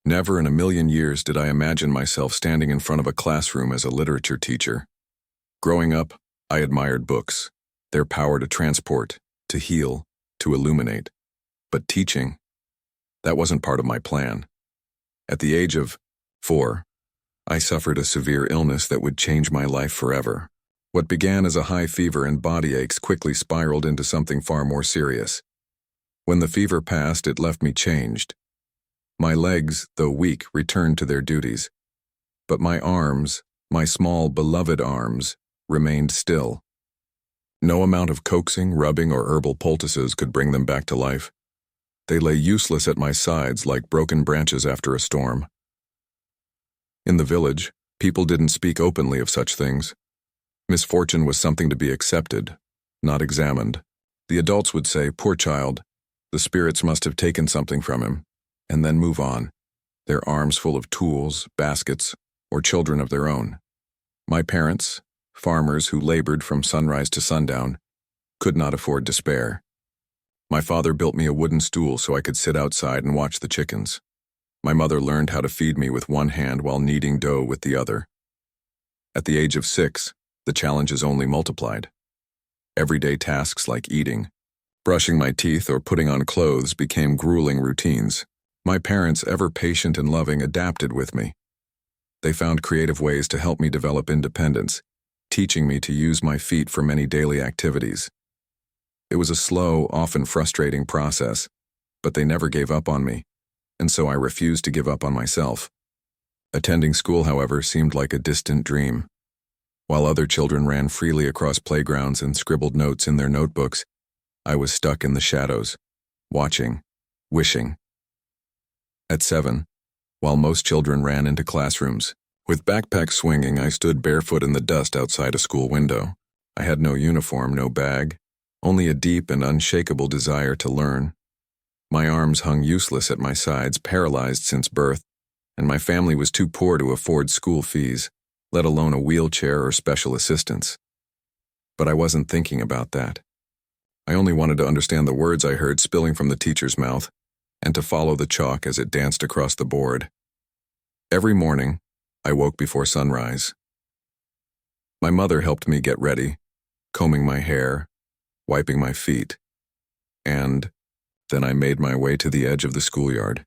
Never in a million years did I imagine myself standing in front of a classroom as a literature teacher. Growing up, I admired books, their power to transport, to heal, to illuminate. But teaching, that wasn't part of my plan. At the age of 4, I suffered a severe illness that would change my life forever. What began as a high fever and body aches quickly spiraled into something far more serious. When the fever passed, it left me changed. My legs, though weak, returned to their duties. But my arms, my small, beloved arms, remained still. No amount of coaxing, rubbing, or herbal poultices could bring them back to life. They lay useless at my sides like broken branches after a storm. In the village, people didn't speak openly of such things. Misfortune was something to be accepted, not examined. The adults would say, "Poor child, the spirits must have taken something from him," and then move on, their arms full of tools, baskets, or children of their own. My parents, farmers who labored from sunrise to sundown, could not afford despair. My father built me a wooden stool so I could sit outside and watch the chickens. My mother learned how to feed me with one hand while kneading dough with the other. At the age of 6, the challenges only multiplied. Everyday tasks like eating, brushing my teeth, or putting on clothes became grueling routines. My parents, ever patient and loving, adapted with me. They found creative ways to help me develop independence, teaching me to use my feet for many daily activities. It was a slow, often frustrating process, but they never gave up on me, and so I refused to give up on myself. Attending school, however, seemed like a distant dream. While other children ran freely across playgrounds and scribbled notes in their notebooks, I was stuck in the shadows, watching, wishing. At 7, while most children ran into classrooms, with backpacks swinging, I stood barefoot in the dust outside a school window. I had no uniform, no bag, only a deep and unshakable desire to learn. My arms hung useless at my sides, paralyzed since birth, and my family was too poor to afford school fees, let alone a wheelchair or special assistance. But I wasn't thinking about that. I only wanted to understand the words I heard spilling from the teacher's mouth, and to follow the chalk as it danced across the board. Every morning, I woke before sunrise. My mother helped me get ready, combing my hair, wiping my feet, and then I made my way to the edge of the schoolyard,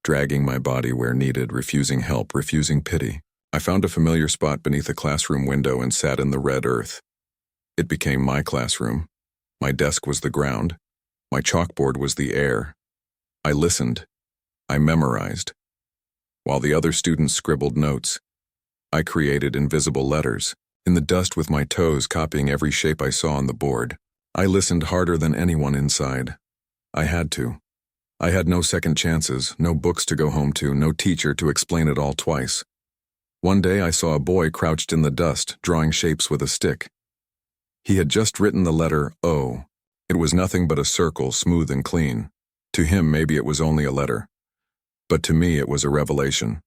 dragging my body where needed, refusing help, refusing pity. I found a familiar spot beneath a classroom window and sat in the red earth. It became my classroom. My desk was the ground. My chalkboard was the air. I listened. I memorized. While the other students scribbled notes, I created invisible letters, in the dust with my toes copying every shape I saw on the board. I listened harder than anyone inside. I had to. I had no second chances, no books to go home to, no teacher to explain it all twice. One day I saw a boy crouched in the dust, drawing shapes with a stick. He had just written the letter O. It was nothing but a circle, smooth and clean. To him, maybe it was only a letter. But to me, it was a revelation.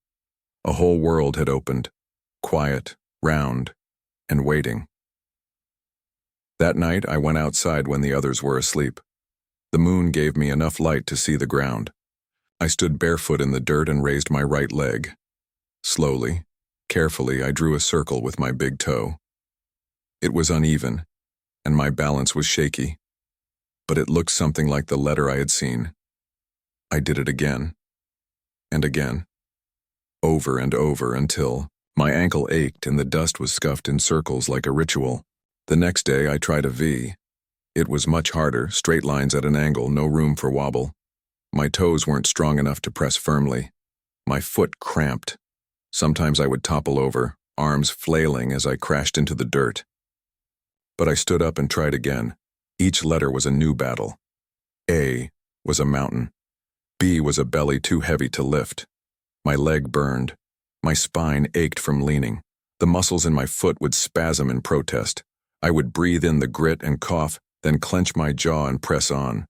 A whole world had opened, quiet, round, and waiting. That night, I went outside when the others were asleep. The moon gave me enough light to see the ground. I stood barefoot in the dirt and raised my right leg. Slowly, carefully, I drew a circle with my big toe. It was uneven, and my balance was shaky, but it looked something like the letter I had seen. I did it again, and again, over and over until my ankle ached and the dust was scuffed in circles like a ritual. The next day I tried a V. It was much harder, straight lines at an angle, no room for wobble. My toes weren't strong enough to press firmly. My foot cramped. Sometimes I would topple over, arms flailing as I crashed into the dirt. But I stood up and tried again. Each letter was a new battle. A was a mountain. B was a belly too heavy to lift. My leg burned. My spine ached from leaning. The muscles in my foot would spasm in protest. I would breathe in the grit and cough, then clench my jaw and press on.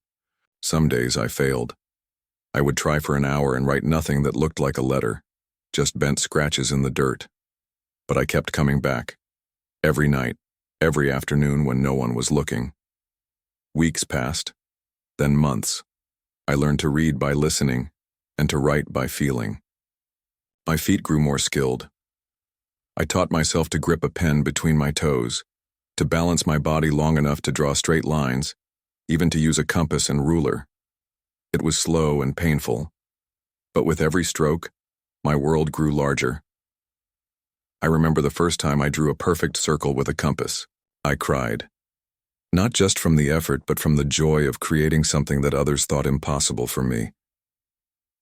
Some days I failed. I would try for an hour and write nothing that looked like a letter, just bent scratches in the dirt. But I kept coming back. Every night, every afternoon when no one was looking. Weeks passed, then months. I learned to read by listening and to write by feeling. My feet grew more skilled. I taught myself to grip a pen between my toes, to balance my body long enough to draw straight lines, even to use a compass and ruler. It was slow and painful, but with every stroke, my world grew larger. I remember the first time I drew a perfect circle with a compass. I cried. Not just from the effort, but from the joy of creating something that others thought impossible for me.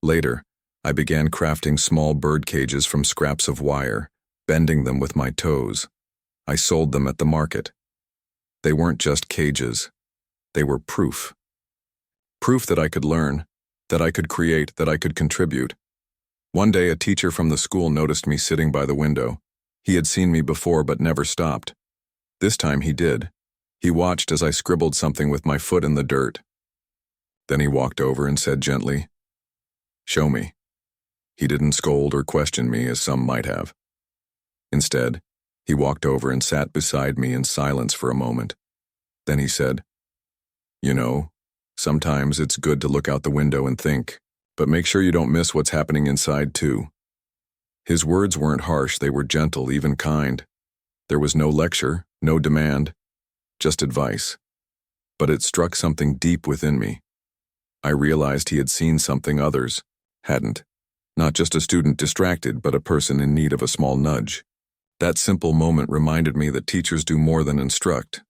Later, I began crafting small bird cages from scraps of wire, bending them with my toes. I sold them at the market. They weren't just cages. They were proof. Proof that I could learn, that I could create, that I could contribute. One day, a teacher from the school noticed me sitting by the window. He had seen me before but never stopped. This time he did. He watched as I scribbled something with my foot in the dirt. Then he walked over and said gently, "Show me." He didn't scold or question me as some might have. Instead, he walked over and sat beside me in silence for a moment. Then he said, "You know, sometimes it's good to look out the window and think, but make sure you don't miss what's happening inside too." His words weren't harsh, they were gentle, even kind. There was no lecture, no demand, just advice. But it struck something deep within me. I realized he had seen something others hadn't. Not just a student distracted, but a person in need of a small nudge. That simple moment reminded me that teachers do more than instruct.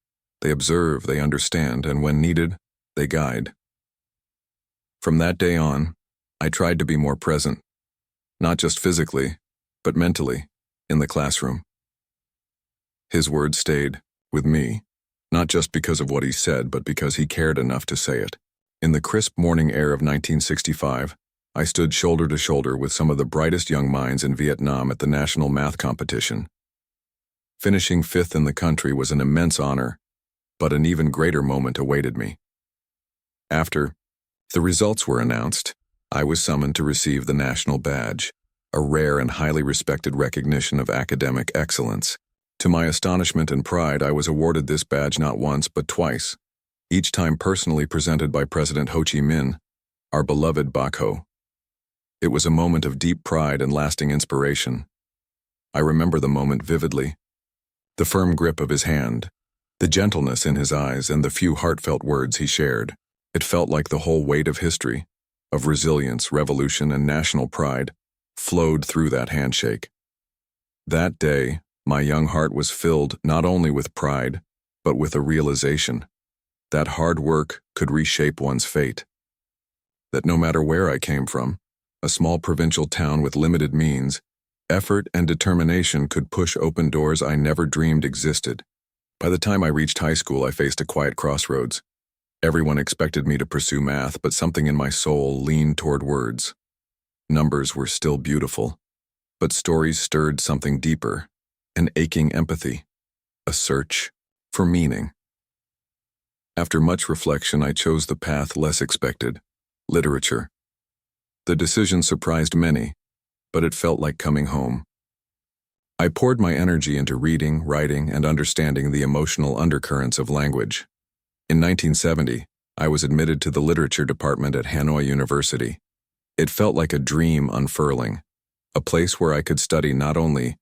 They observe, they understand, and when needed, they guide. From that day on, I tried to be more present, not just physically, but mentally, in the classroom. His words stayed with me, not just because of what he said, but because he cared enough to say it. In the crisp morning air of 1965, I stood shoulder to shoulder with some of the brightest young minds in Vietnam at the national math competition. Finishing 5th in the country was an immense honor, but an even greater moment awaited me. After the results were announced, I was summoned to receive the national badge, a rare and highly respected recognition of academic excellence. To my astonishment and pride, I was awarded this badge not once but twice, each time personally presented by President Ho Chi Minh, our beloved Bác Hồ. It was a moment of deep pride and lasting inspiration. I remember the moment vividly. The firm grip of his hand, the gentleness in his eyes, and the few heartfelt words he shared. It felt like the whole weight of history, of resilience, revolution, and national pride, flowed through that handshake. That day, my young heart was filled not only with pride, but with a realization that hard work could reshape one's fate. That no matter where I came from, a small provincial town with limited means, effort and determination could push open doors I never dreamed existed. By the time I reached high school, I faced a quiet crossroads. Everyone expected me to pursue math, but something in my soul leaned toward words. Numbers were still beautiful, but stories stirred something deeper, an aching empathy, a search for meaning. After much reflection, I chose the path less expected, literature. The decision surprised many, but it felt like coming home. I poured my energy into reading, writing, and understanding the emotional undercurrents of language. In 1970, I was admitted to the literature department at Hanoi University. It felt like a dream unfurling, a place where I could study not only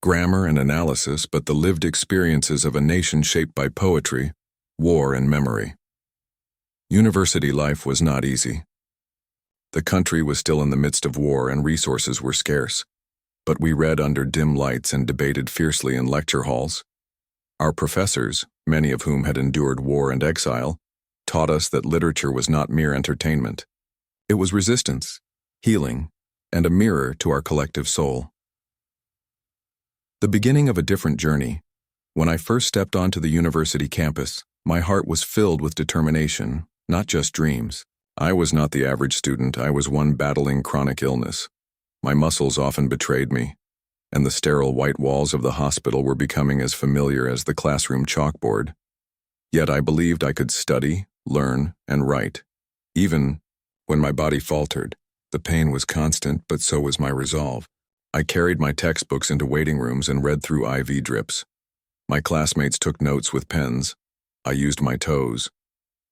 grammar and analysis, but the lived experiences of a nation shaped by poetry, war, and memory. University life was not easy. The country was still in the midst of war and resources were scarce, but we read under dim lights and debated fiercely in lecture halls. Our professors, many of whom had endured war and exile, taught us that literature was not mere entertainment. It was resistance, healing, and a mirror to our collective soul. The beginning of a different journey. When I first stepped onto the university campus, my heart was filled with determination, not just dreams. I was not the average student, I was one battling chronic illness. My muscles often betrayed me, and the sterile white walls of the hospital were becoming as familiar as the classroom chalkboard. Yet I believed I could study, learn, and write. Even when my body faltered, the pain was constant, but so was my resolve. I carried my textbooks into waiting rooms and read through IV drips. My classmates took notes with pens. I used my toes.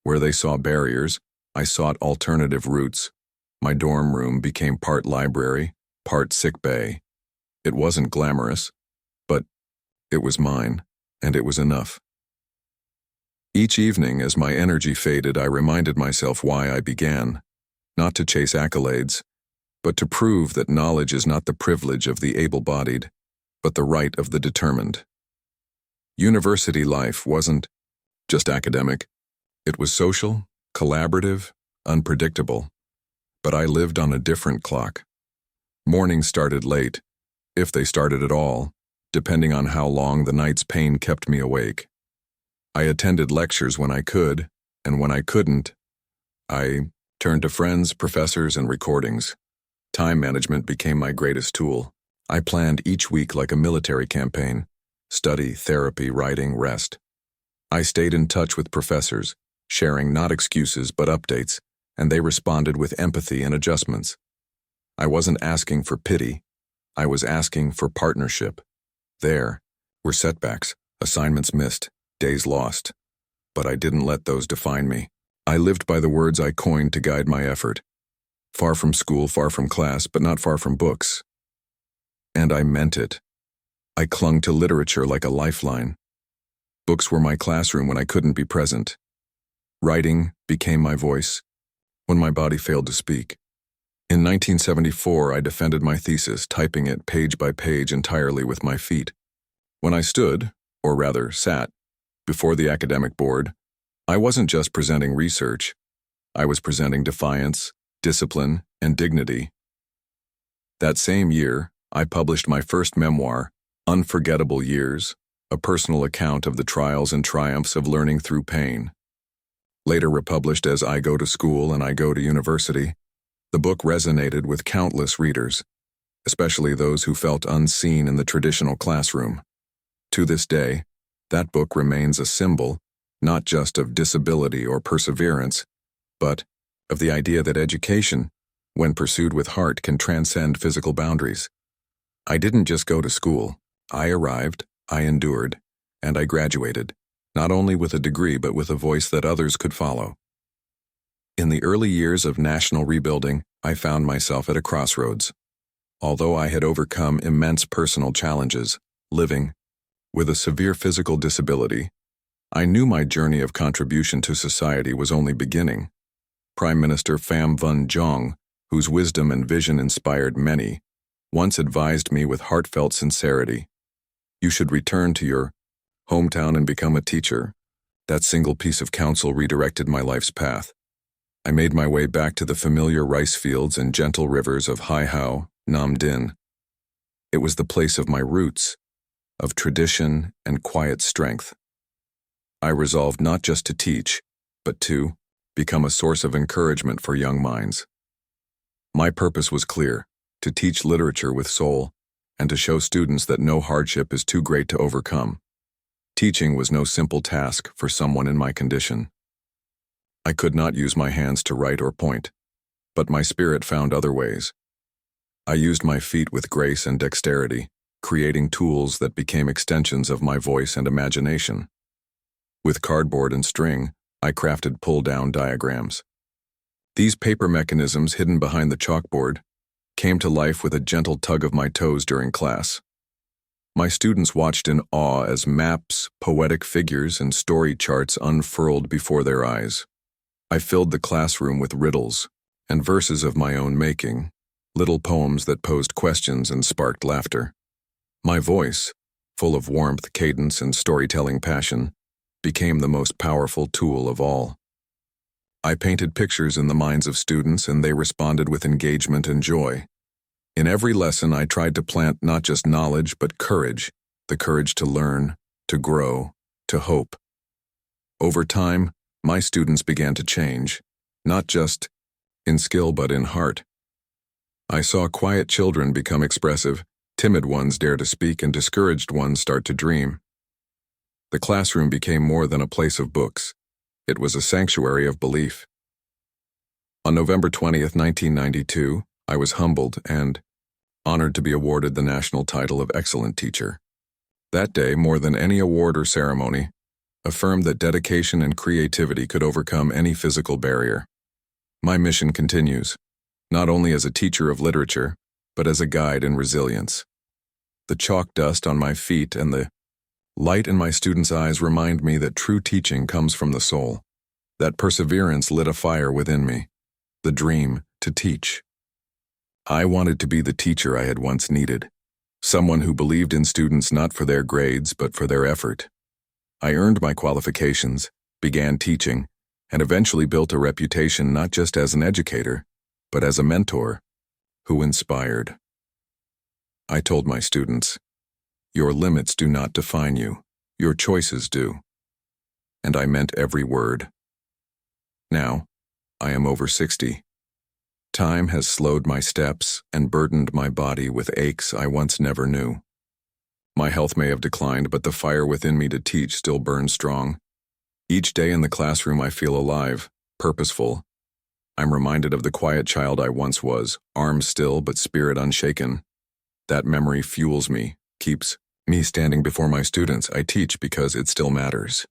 Where they saw barriers, I sought alternative routes. My dorm room became part library, part sick bay. It wasn't glamorous, but it was mine, and it was enough. Each evening, as my energy faded, I reminded myself why I began, not to chase accolades, but to prove that knowledge is not the privilege of the able-bodied, but the right of the determined. University life wasn't just academic. It was social, collaborative, unpredictable. But I lived on a different clock. Mornings started late, if they started at all, depending on how long the night's pain kept me awake. I attended lectures when I could, and when I couldn't, I turned to friends, professors, and recordings. Time management became my greatest tool. I planned each week like a military campaign: study, therapy, writing, rest. I stayed in touch with professors, sharing not excuses but updates, and they responded with empathy and adjustments. I wasn't asking for pity. I was asking for partnership. There were setbacks, assignments missed, days lost. But I didn't let those define me. I lived by the words I coined to guide my effort. Far from school, far from class, but not far from books. And I meant it. I clung to literature like a lifeline. Books were my classroom when I couldn't be present. Writing became my voice when my body failed to speak. In 1974, I defended my thesis, typing it page by page entirely with my feet. When I stood, or rather sat, before the academic board, I wasn't just presenting research. I was presenting defiance, discipline, and dignity. That same year, I published my first memoir, Unforgettable Years, a personal account of the trials and triumphs of learning through pain. Later republished as I Go to School and I Go to University, the book resonated with countless readers, especially those who felt unseen in the traditional classroom. To this day, that book remains a symbol, not just of disability or perseverance, but of the idea that education, when pursued with heart, can transcend physical boundaries. I didn't just go to school. I arrived, I endured, and I graduated, not only with a degree but with a voice that others could follow. In the early years of national rebuilding, I found myself at a crossroads. Although I had overcome immense personal challenges, living with a severe physical disability, I knew my journey of contribution to society was only beginning. Prime Minister Pham Van Jong, whose wisdom and vision inspired many, once advised me with heartfelt sincerity, "You should return to your hometown and become a teacher." That single piece of counsel redirected my life's path. I made my way back to the familiar rice fields and gentle rivers of Hai Hau, Nam Dinh. It was the place of my roots, of tradition and quiet strength. I resolved not just to teach, but to become a source of encouragement for young minds. My purpose was clear: to teach literature with soul, and to show students that no hardship is too great to overcome. Teaching was no simple task for someone in my condition. I could not use my hands to write or point, but my spirit found other ways. I used my feet with grace and dexterity, creating tools that became extensions of my voice and imagination. With cardboard and string, I crafted pull-down diagrams. These paper mechanisms hidden behind the chalkboard came to life with a gentle tug of my toes during class. My students watched in awe as maps, poetic figures, and story charts unfurled before their eyes. I filled the classroom with riddles and verses of my own making, little poems that posed questions and sparked laughter. My voice, full of warmth, cadence, and storytelling passion, became the most powerful tool of all. I painted pictures in the minds of students, and they responded with engagement and joy. In every lesson, I tried to plant not just knowledge, but courage, the courage to learn, to grow, to hope. Over time, my students began to change, not just in skill but in heart. I saw quiet children become expressive, timid ones dare to speak, and discouraged ones start to dream. The classroom became more than a place of books. It was a sanctuary of belief. On November 20th, 1992, I was humbled and honored to be awarded the national title of Excellent Teacher. That day, more than any award or ceremony, affirmed that dedication and creativity could overcome any physical barrier. My mission continues, not only as a teacher of literature, but as a guide in resilience. The chalk dust on my feet and the light in my students' eyes remind me that true teaching comes from the soul. That perseverance lit a fire within me, the dream to teach. I wanted to be the teacher I had once needed, someone who believed in students not for their grades but for their effort. I earned my qualifications, began teaching, and eventually built a reputation not just as an educator, but as a mentor who inspired. I told my students, "Your limits do not define you, your choices do." And I meant every word. Now, I am over 60. Time has slowed my steps and burdened my body with aches I once never knew. My health may have declined, but the fire within me to teach still burns strong. Each day in the classroom I feel alive, purposeful. I'm reminded of the quiet child I once was, arms still but spirit unshaken. That memory fuels me, keeps me standing before my students. I teach because it still matters.